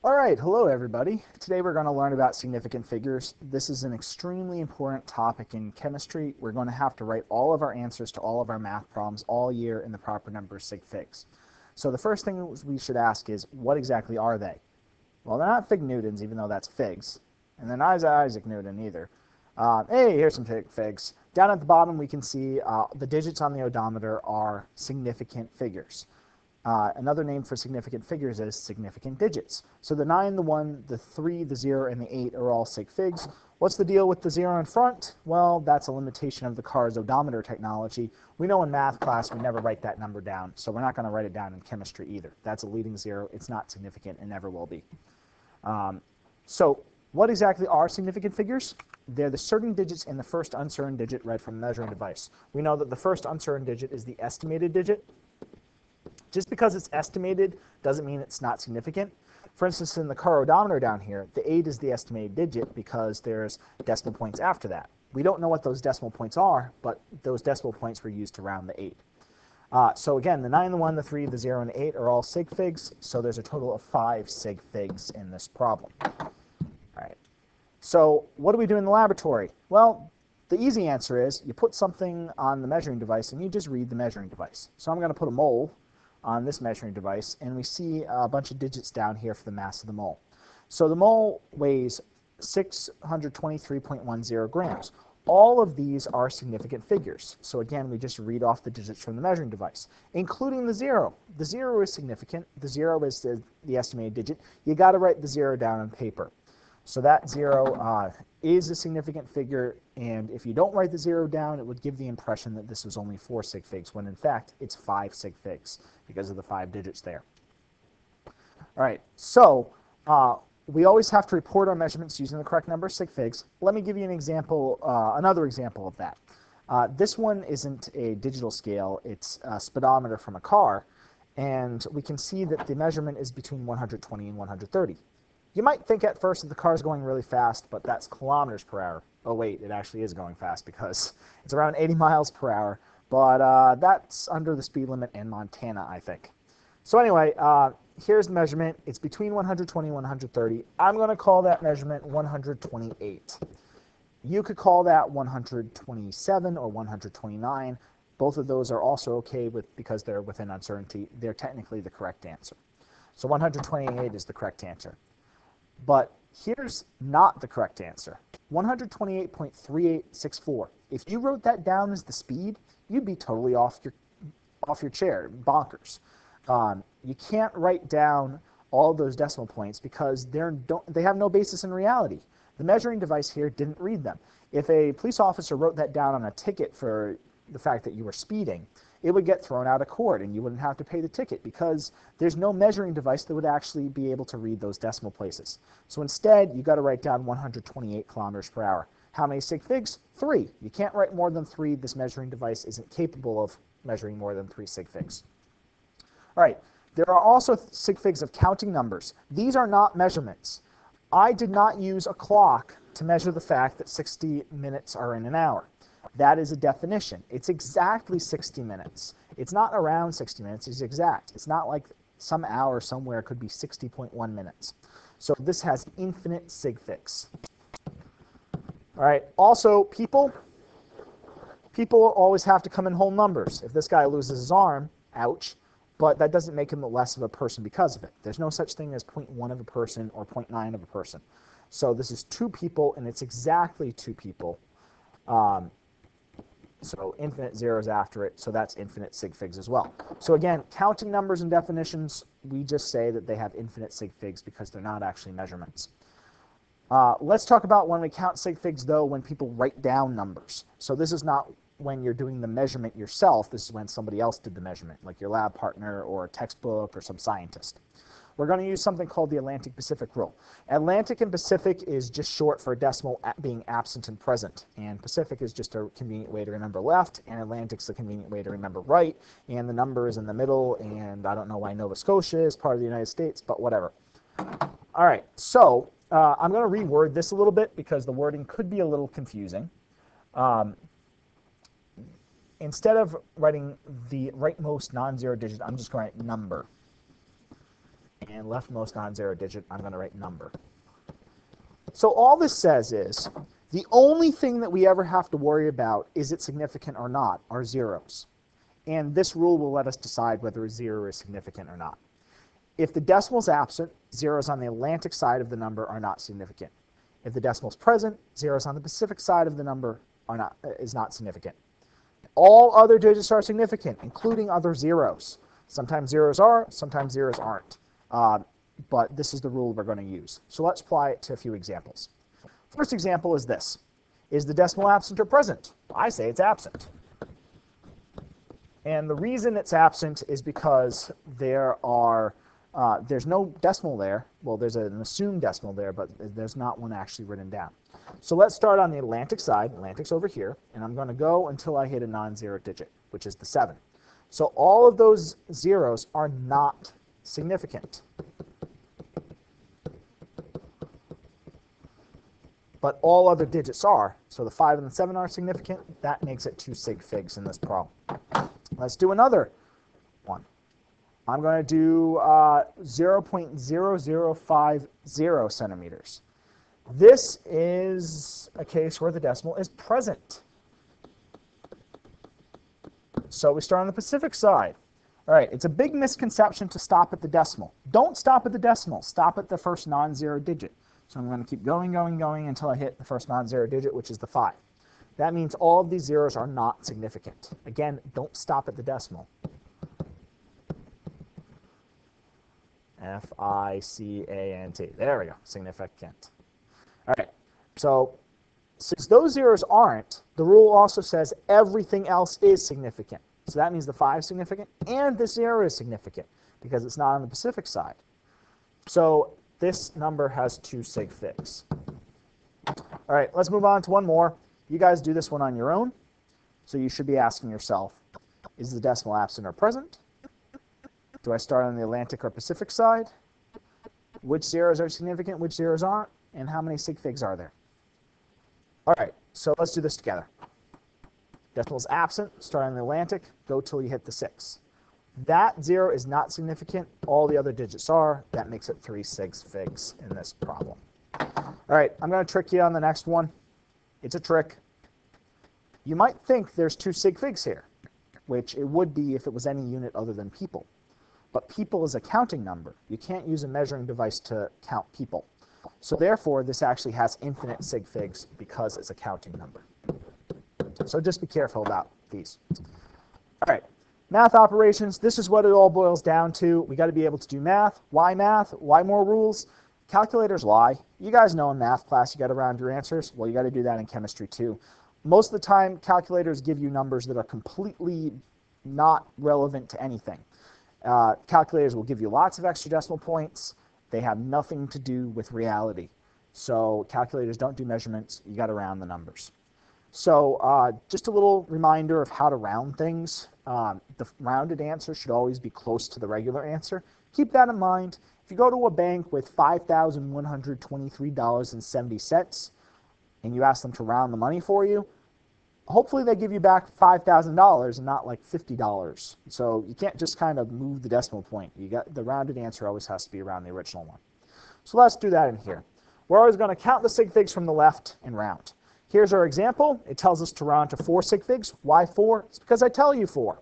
All right, hello everybody. Today we're going to learn about significant figures. This is an extremely important topic in chemistry. We're going to have to write all of our answers to all of our math problems all year in the proper number of sig figs. So the first thing we should ask is, what exactly are they? Well, they're not fig Newtons, even though that's figs, and they're not Isaac Newton either. Hey, here's some figs. Down at the bottom we can see the digits on the odometer are significant figures. Another name for significant figures is significant digits. So the 9, the 1, the 3, the 0, and the 8 are all sig figs. What's the deal with the 0 in front? Well, that's a limitation of the car's odometer technology. We know in math class we never write that number down, so we're not going to write it down in chemistry either. That's a leading 0. It's not significant and never will be. So what exactly are significant figures? They're the certain digits in the first uncertain digit read from the measuring device. We know that the first uncertain digit is the estimated digit. Just because it's estimated doesn't mean it's not significant. For instance, in the car odometer down here, the 8 is the estimated digit because there's decimal points after that. We don't know what those decimal points are, but those decimal points were used to round the 8. So again, the 9, the 1, the 3, the 0, and the 8 are all sig figs, so there's a total of 5 sig figs in this problem. All right. So what do we do in the laboratory? Well, the easy answer is you put something on the measuring device and you just read the measuring device. So I'm going to put a mole on this measuring device, and we see a bunch of digits down here for the mass of the mole. So the mole weighs 623.10 grams. All of these are significant figures. So again, we just read off the digits from the measuring device, including the 0. The 0 is significant. The 0 is the estimated digit. You got to write the 0 down on paper. So that 0 is a significant figure, and if you don't write the 0 down, it would give the impression that this was only 4 sig figs, when in fact it's 5 sig figs because of the 5 digits there. All right, so we always have to report our measurements using the correct number of sig figs. Let me give you an example, another example of that. This one isn't a digital scale, it's a speedometer from a car, and we can see that the measurement is between 120 and 130. You might think at first that the car is going really fast, but that's kilometers per hour. Oh wait, it actually is going fast because it's around 80 miles per hour, but that's under the speed limit in Montana, I think. So anyway, here's the measurement. It's between 120 and 130. I'm going to call that measurement 128. You could call that 127 or 129. Both of those are also okay because they're within uncertainty. They're technically the correct answer. So 128 is the correct answer. But here's not the correct answer. 128.3864. If you wrote that down as the speed, you'd be totally off your chair, bonkers. You can't write down all those decimal points because they have no basis in reality. The measuring device here didn't read them. If a police officer wrote that down on a ticket for the fact that you were speeding, it would get thrown out of court and you wouldn't have to pay the ticket because there's no measuring device that would actually be able to read those decimal places. So instead, you got to write down 128 kilometers per hour. How many sig figs? 3. You can't write more than 3. This measuring device isn't capable of measuring more than 3 sig figs. All right, there are also sig figs of counting numbers. These are not measurements. I did not use a clock to measure the fact that 60 minutes are in an hour. That is a definition. It's exactly 60 minutes. It's not around 60 minutes. It's exact. It's not like some hour somewhere could be 60.1 minutes. So this has infinite sig figs. All right. Also, people always have to come in whole numbers. If this guy loses his arm, ouch, but that doesn't make him less of a person because of it. There's no such thing as 0.1 of a person or 0.9 of a person. So this is 2 people, and it's exactly 2 people. So infinite zeros after it, so that's infinite sig figs as well. So again, counting numbers and definitions, we just say that they have infinite sig figs because they're not actually measurements. Let's talk about when we count sig figs, though, when people write down numbers. So this is not when you're doing the measurement yourself. This is when somebody else did the measurement, like your lab partner or a textbook or some scientist. We're going to use something called the Atlantic-Pacific rule. Atlantic and Pacific is just short for decimal being absent and present, and Pacific is just a convenient way to remember left, and Atlantic's a convenient way to remember right, and the number is in the middle, and I don't know why Nova Scotia is part of the United States, but whatever. All right, so I'm going to reword this a little bit because the wording could be a little confusing. Instead of writing the rightmost non-zero digit, I'm just going to write number. and leftmost non-zero digit, I'm going to write number. So all this says is the only thing that we ever have to worry about, is it significant or not, are zeros. And this rule will let us decide whether a zero is significant or not. If the decimal is absent, zeros on the Atlantic side of the number are not significant. If the decimal is present, zeros on the Pacific side of the number is not significant. All other digits are significant, including other zeros. Sometimes zeros are, sometimes zeros aren't. But this is the rule we're going to use. So let's apply it to a few examples. First example is this. Is the decimal absent or present? I say it's absent. And the reason it's absent is because there's no decimal there. Well, there's an assumed decimal there, but there's not one actually written down. So let's start on the Atlantic side. Atlantic's over here, and I'm going to go until I hit a non-zero digit, which is the 7. So all of those zeros are not significant. But all other digits are. So the 5 and the 7 are significant. That makes it 2 sig figs in this problem. Let's do another one. I'm going to do 0.0050 centimeters. This is a case where the decimal is present. So we start on the Pacific side. All right, it's a big misconception to stop at the decimal. Don't stop at the decimal. Stop at the first non-zero digit. So I'm going to keep going until I hit the first non-zero digit, which is the 5. That means all of these zeros are not significant. Again, don't stop at the decimal. F-I-C-A-N-T. There we go, significant. All right, so since those zeros aren't, the rule also says everything else is significant. So that means the 5 is significant and this 0 is significant because it's not on the Pacific side. So this number has 2 sig figs. All right, let's move on to one more. You guys do this one on your own. So you should be asking yourself, is the decimal absent or present? Do I start on the Atlantic or Pacific side? Which zeros are significant, which zeros aren't? And how many sig figs are there? All right, so let's do this together. Decimal is absent, start on the Atlantic, go till you hit the 6. That 0 is not significant. All the other digits are. That makes it 3 sig figs in this problem. All right, I'm going to trick you on the next one. It's a trick. You might think there's 2 sig figs here, which it would be if it was any unit other than people. But people is a counting number. You can't use a measuring device to count people. So therefore, this actually has infinite sig figs because it's a counting number. So just be careful about these. All right. Math operations, this is what it all boils down to. We got to be able to do math. Why math? Why more rules? Calculators lie. You guys know in math class you got to round your answers. Well, you got to do that in chemistry too. Most of the time, calculators give you numbers that are completely not relevant to anything. Calculators will give you lots of extra decimal points. They have nothing to do with reality. So calculators don't do measurements. You got to round the numbers. So just a little reminder of how to round things. The rounded answer should always be close to the regular answer. Keep that in mind. If you go to a bank with $5,123.70 and you ask them to round the money for you, hopefully they give you back $5,000 and not like $50. So you can't just kind of move the decimal point. You got the rounded answer always has to be around the original one. So let's do that in here. We're always going to count the sig figs from the left and round. Here's our example. It tells us to round to 4 sig figs. Why 4? It's because I tell you 4.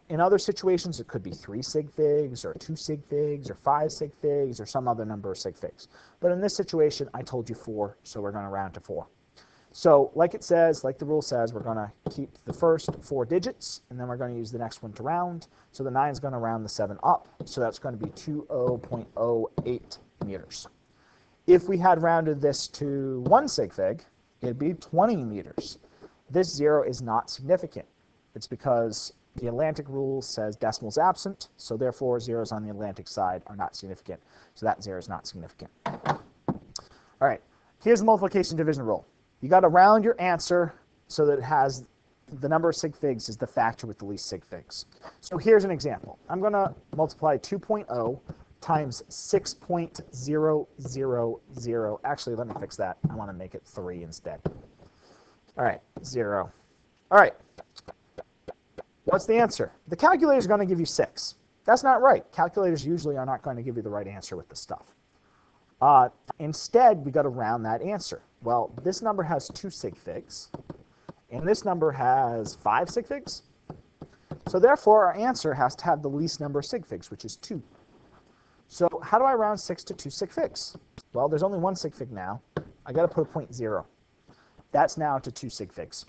In other situations, it could be 3 sig figs or 2 sig figs or 5 sig figs or some other number of sig figs. But in this situation, I told you 4, so we're going to round to 4. So like it says, like the rule says, we're going to keep the first 4 digits, and then we're going to use the next one to round. So the 9 is going to round the 7 up, so that's going to be 20.08 meters. If we had rounded this to 1 sig fig, it'd be 20 meters. This 0 is not significant. It's because the Atlantic rule says decimals absent, so therefore zeros on the Atlantic side are not significant. So that 0 is not significant. All right, here's the multiplication division rule. You got to round your answer so that it has the number of sig figs is the factor with the least sig figs. So here's an example. I'm going to multiply 2.0 times 6.000. Actually, let me fix that. I want to make it 3 instead. All right, 0. All right. What's the answer? The calculator is going to give you 6. That's not right. Calculators usually are not going to give you the right answer with this stuff. Instead, we got to round that answer. Well, this number has 2 sig figs, and this number has 5 sig figs. So therefore, our answer has to have the least number of sig figs, which is 2. So how do I round 6 to 2 sig figs? Well, there's only 1 sig fig now. I got to put a 0.0. That's now to 2 sig figs.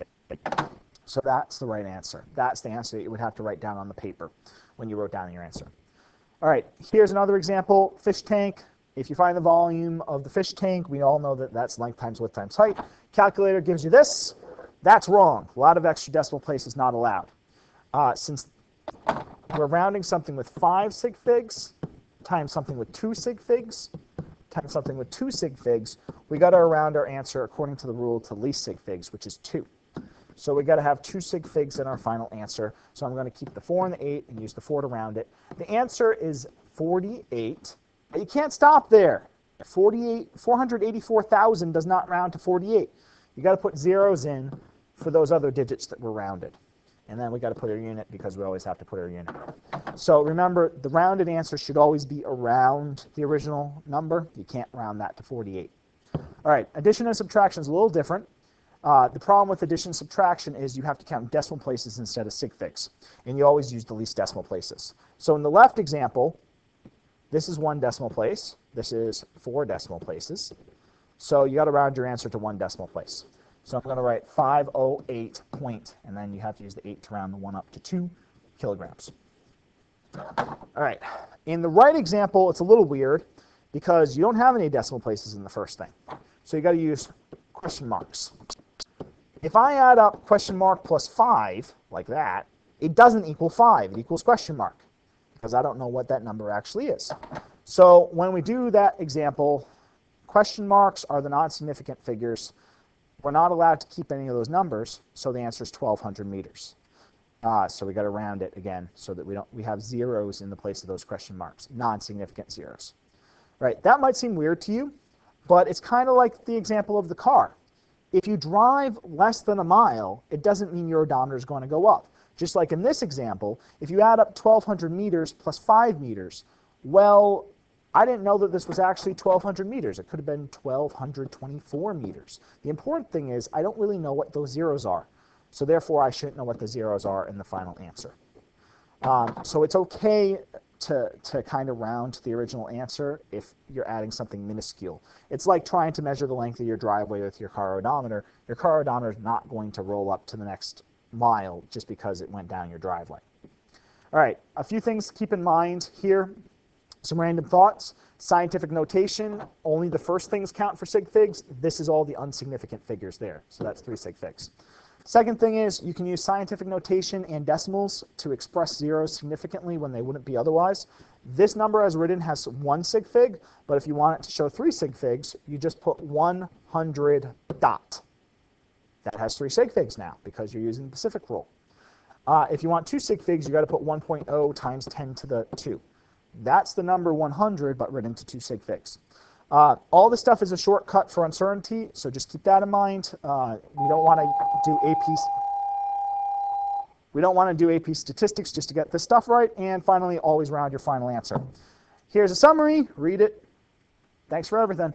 So that's the right answer. That's the answer that you would have to write down on the paper when you wrote down your answer. All right, here's another example. Fish tank. If you find the volume of the fish tank, we all know that that's length times width times height. Calculator gives you this. That's wrong. A lot of extra decimal places not allowed. Since we're rounding something with 5 sig figs times something with 2 sig figs times something with 2 sig figs, we got to round our answer according to the rule to least sig figs, which is 2. So we got to have 2 sig figs in our final answer. So I'm going to keep the 4 and the 8 and use the 4 to round it. The answer is 48. But you can't stop there. 484,000 does not round to 48. You got to put zeros in for those other digits that were rounded. And then we got to put our unit because we always have to put our unit. So remember, the rounded answer should always be around the original number. You can't round that to 48. All right, addition and subtraction is a little different. The problem with addition and subtraction is you have to count decimal places instead of sig figs. And you always use the least decimal places. So in the left example, this is 1 decimal place. This is 4 decimal places. So you got to round your answer to 1 decimal place. So I'm going to write 508 point, and then you have to use the 8 to round the 1 up to 2 kilograms. All right. In the right example, it's a little weird because you don't have any decimal places in the first thing. So you got to use question marks. If I add up question mark plus 5, like that, it doesn't equal 5. It equals question mark because I don't know what that number actually is. So when we do that example, question marks are the non-significant figures. We're not allowed to keep any of those numbers, so the answer is 1,200 meters. So we got to round it again so that we have zeros in the place of those question marks, non-significant zeros. Right? That might seem weird to you, but it's kind of like the example of the car. If you drive less than a mile, it doesn't mean your odometer is going to go up. Just like in this example, if you add up 1,200 meters plus 5 meters, well, I didn't know that this was actually 1,200 meters. It could have been 1,224 meters. The important thing is I don't really know what those zeros are. So therefore, I shouldn't know what the zeros are in the final answer. So it's okay to kind of round to the original answer if you're adding something minuscule. It's like trying to measure the length of your driveway with your car odometer. Your car odometer is not going to roll up to the next mile just because it went down your driveway. All right, a few things to keep in mind here. Some random thoughts. Scientific notation, only the first things count for sig figs. This is all the unsignificant figures there. So that's 3 sig figs. Second thing is you can use scientific notation and decimals to express zeros significantly when they wouldn't be otherwise. This number as written has 1 sig fig, but if you want it to show 3 sig figs, you just put 100 dot. That has 3 sig figs now because you're using the Pacific rule. If you want 2 sig figs, you got to put 1.0 times 10 to the 2. That's the number 100, but written to 2 sig figs. All this stuff is a shortcut for uncertainty, so just keep that in mind. We don't want to do AP statistics just to get this stuff right. And finally, always round your final answer. Here's a summary. Read it. Thanks for everything.